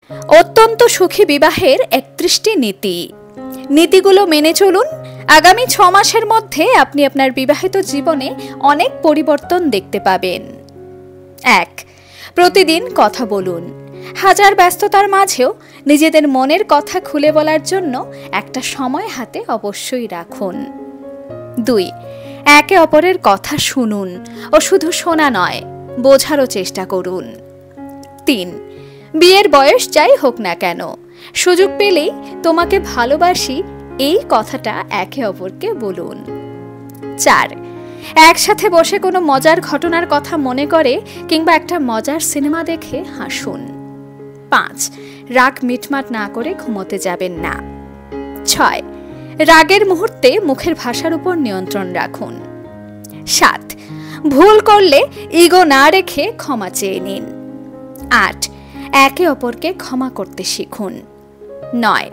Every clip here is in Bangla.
অত্যন্ত সুখী বিবাহের ৩১টি নীতি। নীতিগুলো মেনে চলুন। আগামী ৬ মাসের মধ্যে আপনি আপনার বিবাহিত জীবনে অনেক পরিবর্তন দেখতে পাবেন। ১. প্রতিদিন কথা বলুন। হাজার ব্যস্ততার মাঝেও নিজেদের মনের কথা খুলে বলার জন্য একটা সময় হাতে অবশ্যই রাখুন। ২. একে অপরের কথা শুনুন ও শুধু শোনা নয়, বোঝারও চেষ্টা করুন। ৩. বিয়ের বয়স যাই হোক না কেন, সুযোগ পেলেই তোমাকে ভালোবাসি এই কথাটা একে অপরকে বলুন। ৪. একসাথে বসে কোনো মজার ঘটনার কথা মনে করে কিংবা একটা মজার সিনেমা দেখে হাসুন। ৫. রাগ মিটমাট না করে ঘুমোতে যাবেন না। ৬. রাগের মুহূর্তে মুখের ভাষার উপর নিয়ন্ত্রণ রাখুন। ৭. ভুল করলে ইগো না রেখে ক্ষমা চেয়ে নিন। ৮. একে অপরকে ক্ষমা করতে শিখুন। ৯.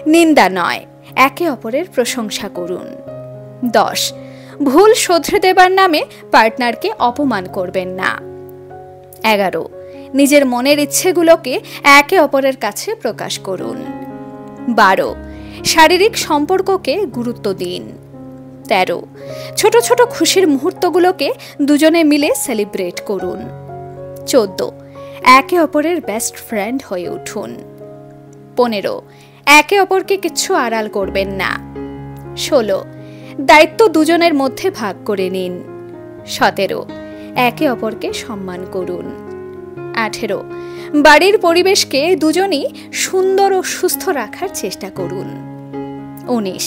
নিন্দা নয়, একে অপরের প্রশংসা করুন। ১০. ভুল শোধরে দেবার নামে পার্টনারকে অপমান করবেন না। ১১. নিজের মনের ইচ্ছেগুলোকে একে অপরের কাছে প্রকাশ করুন। ১২. শারীরিক সম্পর্ককে গুরুত্ব দিন। ১৩. ছোট ছোট খুশির মুহূর্তগুলোকে দুজনে মিলে সেলিব্রেট করুন। ১৪. একে অপরের বেস্ট ফ্রেন্ড হয়ে উঠুন। ১৫. একে অপরকে কিচ্ছু আড়াল করবেন না। ১৬. দায়িত্ব দুজনের মধ্যে ভাগ করে নিন। ১৭. একে অপরকে সম্মান করুন। ১৮. বাড়ির পরিবেশকে দুজনই সুন্দর ও সুস্থ রাখার চেষ্টা করুন। ১৯.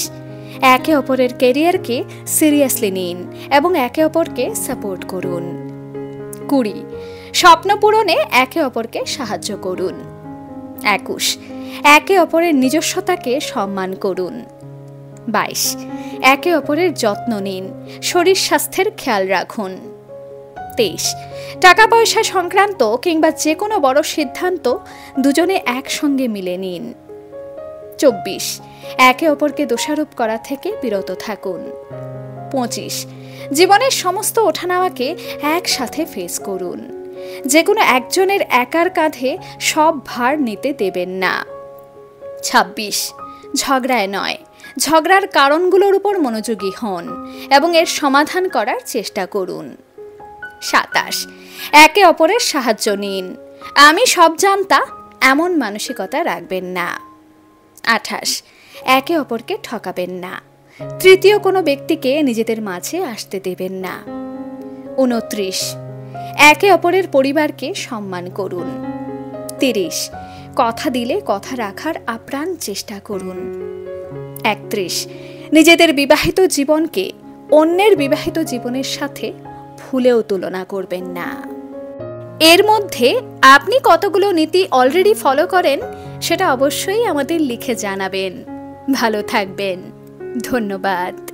একে অপরের ক্যারিয়ারকে সিরিয়াসলি নিন এবং একে অপরকে সাপোর্ট করুন। ২০. স্বপ্ন পূরণে একে অপরকে সাহায্য করুন। ২১. একে অপরের নিজস্বতাকে সম্মান করুন। ২২. একে অপরের যত্ন নিন, শরীর স্বাস্থ্যের খেয়াল রাখুন। ২৩. টাকা পয়সা সংক্রান্ত কিংবা যে কোনো বড় সিদ্ধান্ত দুজনে একসঙ্গে মিলে নিন। ২৪. একে অপরকে দোষারোপ করা থেকে বিরত থাকুন। ২৫. জীবনের সমস্ত ওঠানামাকে একসাথে ফেস করুন। যে কোনো একজনের একার কাঁধে সব ভার নিতে দেবেন না। ২৬. ঝগড়ায় নয়, ঝগড়ার কারণগুলোর উপর মনোযোগী হন এবং এর সমাধান করার চেষ্টা করুন। ২৭. একে অপরের সাহায্য নিন। আমি সব জানতা এমন মানসিকতা রাখবেন না। ২৮. একে অপরকে ঠকাবেন না। তৃতীয় কোনো ব্যক্তিকে নিজেদের মাঝে আসতে দেবেন না। ২৯. একে অপরের পরিবারকে সম্মান করুন। ৩০. কথা দিলে কথা রাখার আপ্রাণ চেষ্টা করুন। ৩১. নিজেদের বিবাহিত জীবনকে অন্যের বিবাহিত জীবনের সাথে ভুলেও তুলনা করবেন না। এর মধ্যে আপনি কতগুলো নীতি অলরেডি ফলো করেন সেটা অবশ্যই আমাদের লিখে জানাবেন। ভালো থাকবেন। ধন্যবাদ।